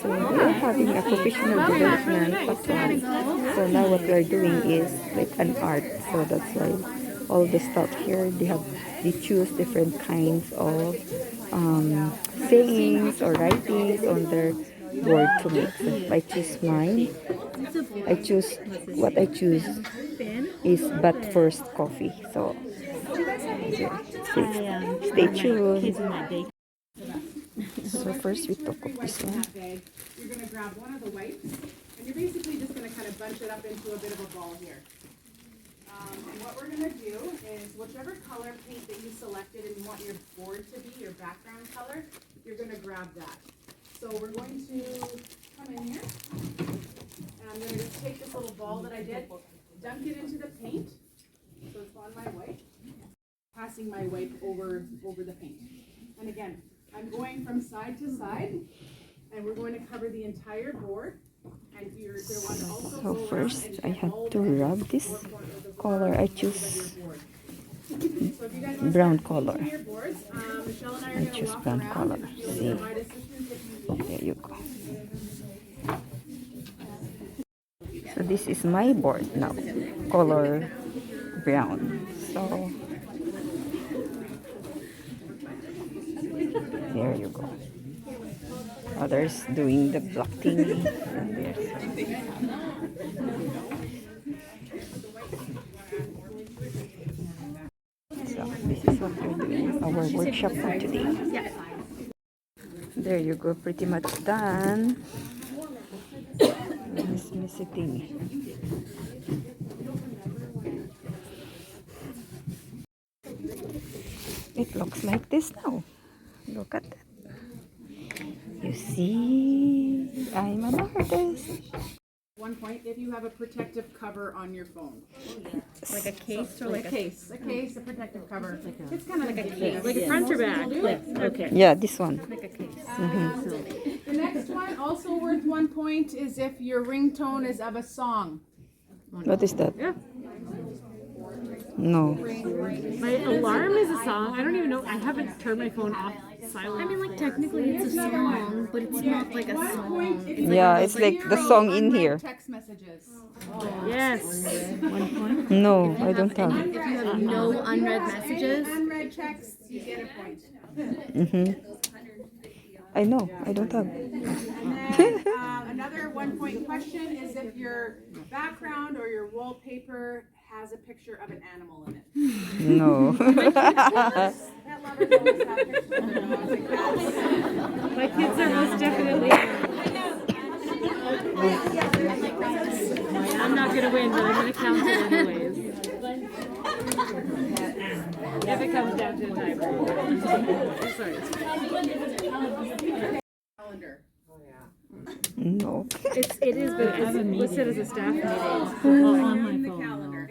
So we're having a professional development class. So now what we're doing is like an art. So that's why all the stuff here they choose different kinds of sayings or writings on their board to make. So if I choose mine, I choose what I choose is but first coffee. So stay tuned. So first we took up this one. You're going to grab one of the whites, and you're basically just going to kind of bunch it up into a bit of a ball here. And what we're going to do is whichever color paint that you selected and you want your board to be, your background color, you're going to grab that. So we're going to come in here, and I'm going to just take this little ball that I did, dunk it into the paint, so it's on my white, passing my white over the paint. And again, I'm going from side to side, and we're going to cover the entire board. And you're going to want to also So first I had to rub this color. I choose brown color. I choose brown color. See, there you go. So this is my board now, color brown. So there you go. Others doing the blocking. And there's so this is what we're doing, our workshop for today. There you go, pretty much done. This messy thing. It looks like this now. Look at that. You see, I'm an artist. 1 point if you have a protective cover on your phone. Like a case or Like a case, a protective cover. It's kind of like a case. like a front or back? Okay. Yeah, this one. Like a case. The next one, also worth 1 point, is if your ringtone is of a song. What is that? Yeah. No. My alarm is a song. I don't even know. I haven't turned my phone off silent. I mean, like, technically it's a song, but it's not like a song. Yeah, it's like the song in here. Text messages. Yes. No, I don't have it. If you have no unread messages, Unread texts, you get a point. I know, I don't have. And then another 1 point question is if your background or your wallpaper has a picture of an animal in it. No. Pet lovers always have pictures of their dogs and cats. My kids are most definitely. I'm not going to win, but I'm going to count it anyways. If it comes down to the tiebreaker. Sorry. Calendar. No. It is, but it's listed as a staff meeting. On the calendar.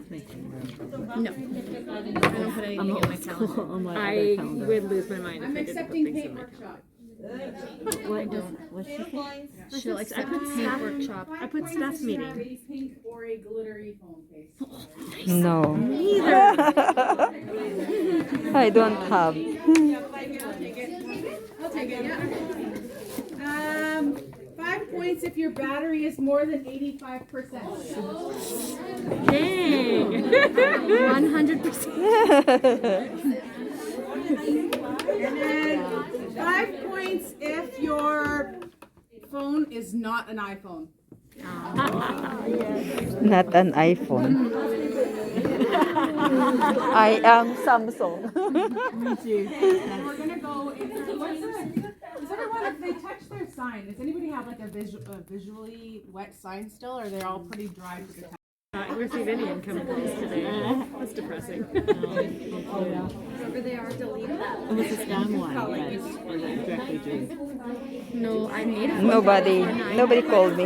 no. I don't put anything in my calendar. I would lose my mind if I'm I didn't put accepting things in paint my workshop. She'll accept paint workshop. I put staff meeting. A pink or a glittery phone case. No. I don't have. I'll take it, yeah. 5 points if your battery is more than 85%. Dang. 100%. And then 5 points if your phone is not an iPhone. Not an iPhone. I am Samsung. And we're gonna go into does everyone, if they touch their sign, does anybody have like a visually wet sign still, or are they all pretty dry for the time? Not receive any income calls today. That's depressing. Whoever they are, delete that. What's the scam one? Directly to No, I made it. Nobody called me.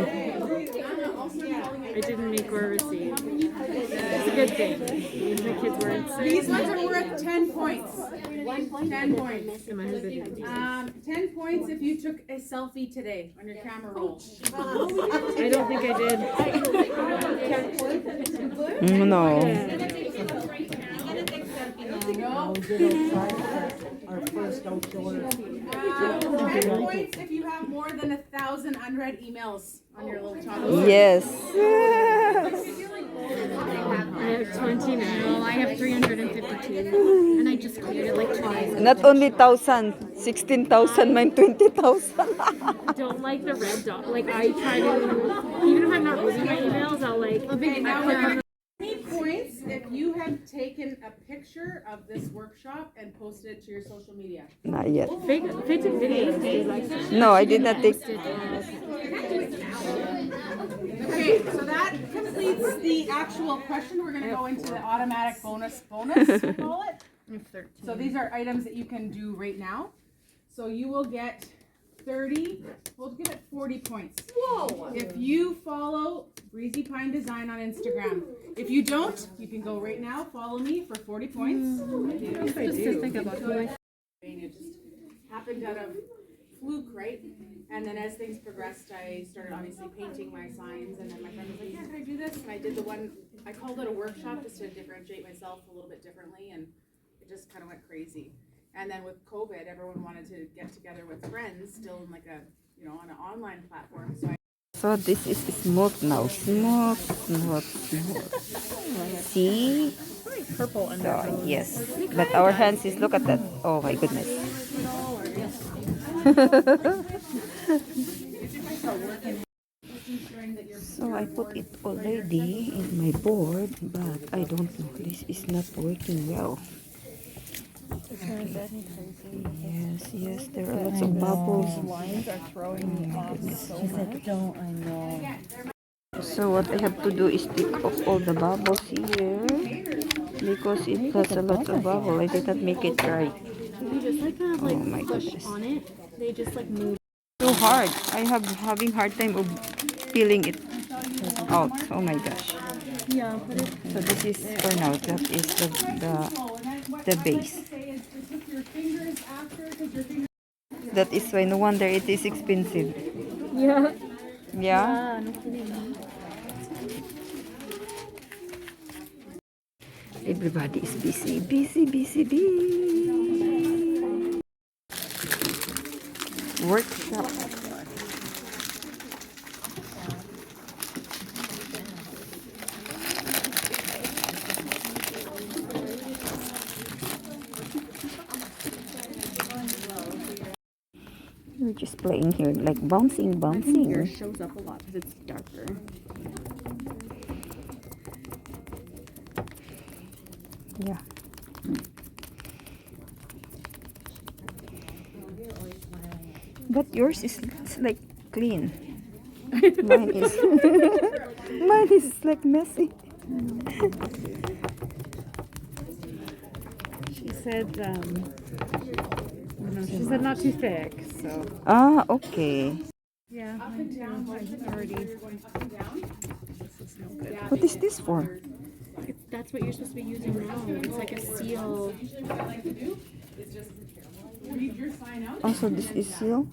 I didn't make or receive. It's a good thing. My kids were insane. These ones are worth 10 points. 10 points. And my husband didn't. 10 points if you took a selfie today on your camera roll. I don't think I did. No. Our first outdoor. 10 points if you have more than 1,000 unread emails on your little toggle. Yes. I have 29. Well, I have 352, and I just cleared it like twice. Not only 1,000, 16,000, mine 20,000. Don't like the red dot. Like I try to, even if I'm not reading my emails, I'll like. A big I click on 20 points if you have taken a picture of this workshop and posted it to your social media. Not yet. They took videos. They like. No, I did not take. Okay, so that completes the actual question. We're going to go into the automatic bonus, we call it. So these are items that you can do right now. So you will get 30, we'll give it 40 points. Whoa! If you follow Breezy Pine Design on Instagram. If you don't, you can go right now, follow me for 40 points. If I do. It just happened out of fluke, right? And then as things progressed, I started obviously painting my signs, and then my friend was like, yeah, can I do this? And I did the one, I called it a workshop just to differentiate myself a little bit differently, and it just kind of went crazy. And then with COVID, everyone wanted to get together with friends, still in like a, you know, on an online platform. So this is smooth now. Smooth, smooth, smooth. See? Purple and So, yes. But our hands is, look at that. Oh my goodness. So I put it already in my board, but I don't know. This is not working well. Yes, yes, there are lots of bubbles. lines are throwing me off so much. Don't I know? So what I have to do is take off all the bubbles here because it has a lot of bubble. I did not make it right. You just like kind of like Oh my push goodness. on it. They just like move. So hard. I have having hard time of peeling it out. Oh my gosh. Yeah, but it, So this is for now. That is the base. That is why no wonder it is expensive. yeah. Yeah. No kidding. Everybody is busy, busy, busy, busy. Workshop. We're just playing here, like bouncing, bouncing. Yours shows up a lot because it's darker. Yeah. But yours is like clean. Mine is mine is like messy. She said, she said not too thick, so. Ah, okay. Yeah, already. What is this for? That's what you're supposed to be using now. It's like a seal. Read your sign out. Also, this is seal.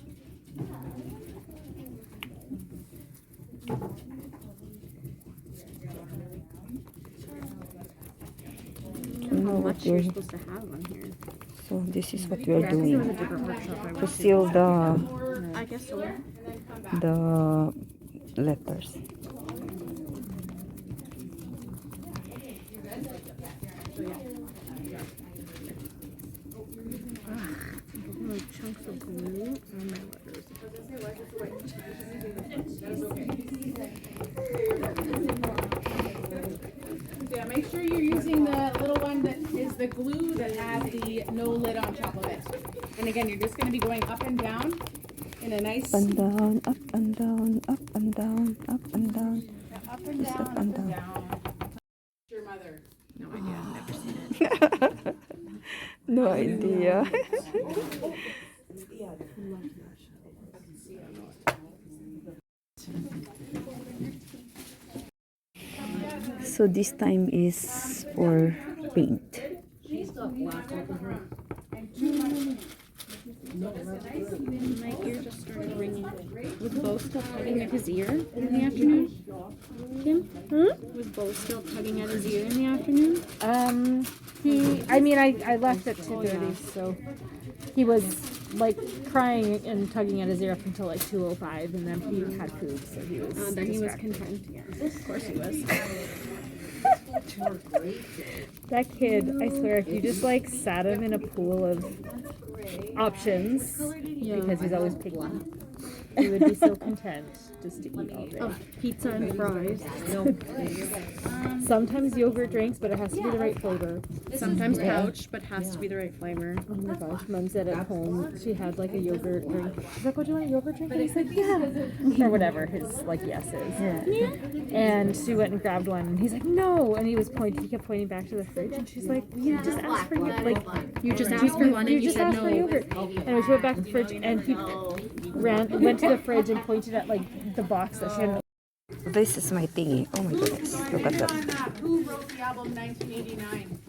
How much you're supposed to have on here. So this is what we are doing Different workshop I to went seal to. I guess so. the letters. Like chunks of glue on my letters. Yeah, make sure you're using the little one that is the glue that has the no lid on top of it. And again, you're just going to be going up and down in a nice... Up and down, up and down, up and down, up and down. Up and Just down, up and down. Your mother. No idea. I've never seen it. No idea. So this time is for paint. My ear just started ringing. Was Bo still tugging at his ear in the afternoon? Kim? Was Bo still tugging at his ear in the afternoon? I left at 2:30, so he was like crying and tugging at his ear up until like 2:05, and then he had food, so he was. Then he was distracted. content. Yeah. Of course he was. That kid, I swear, if you just like sat him in a pool of options, because he's always picky, he would be so content just to eat all day. Oh, pizza and fries. Sometimes yogurt drinks, but it has to be the right flavor. Sometimes pouch, but has to be the right flavor. Oh my gosh, Mom said at home she had like a yogurt drink. She's like, "Oh, do you want a yogurt drink?" And he's like, "Yeah," or whatever his like yes is. Yeah. And she went and grabbed one, and he's like, "No," and he kept pointing back to the fridge, and she's like, "You just asked for You just asked for one and you just said asked for no. yogurt." And she went back to the fridge, and he went to the fridge and pointed at like the box that she had. This is my thingy. Oh my goodness. Look at that. Who wrote the album 1989?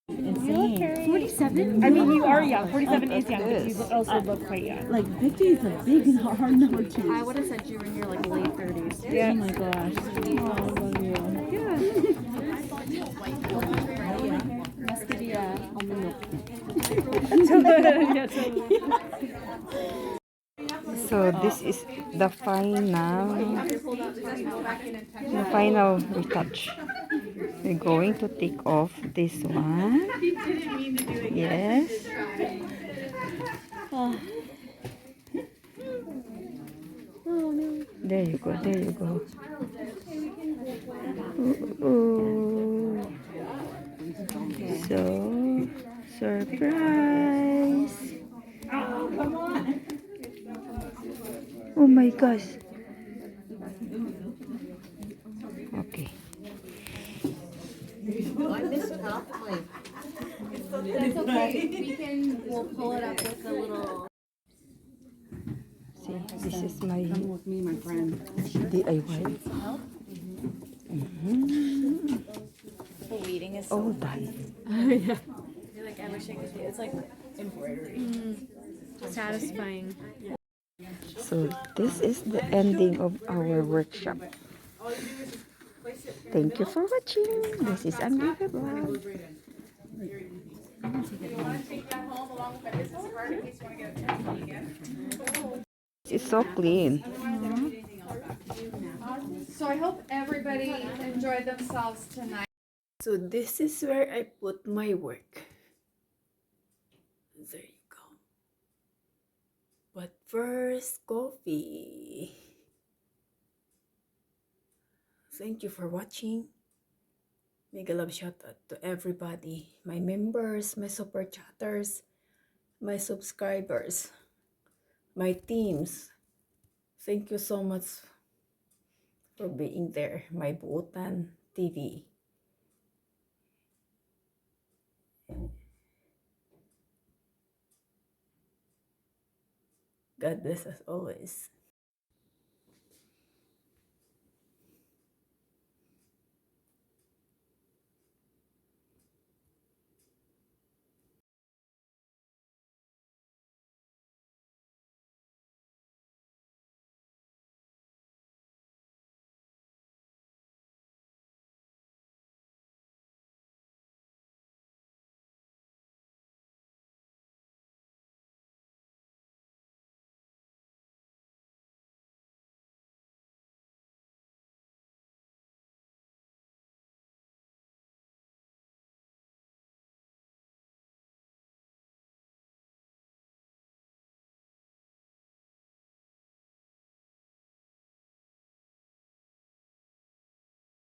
Insane. 47? I mean, you are young. 47 is young, but you also look quite young. Like 50 is a big and hard number to. I would have said you were in your like late 30s. Yeah. Oh my gosh. Oh, I love you. So this is the final retouch. We're going to take off this one. Yes. There you go, there you go. Ooh. So, surprise. Oh my gosh. Okay. That's okay. We'll pull it up with a little. See, this is my With me, my friend. DIY. The weeding is All done. like I wish I could do it's like embroidery. Satisfying. So this is the ending of our workshop. Thank you for watching. This is Unbelievable. It's so clean. So I hope everybody enjoyed themselves tonight. So this is where I put my work. There you go. But first, coffee. Thank you for watching. Mega love shout out to everybody. My members, my super chatters, my subscribers, my teams. Thank you so much for being there. My Buutan TV. God bless us always.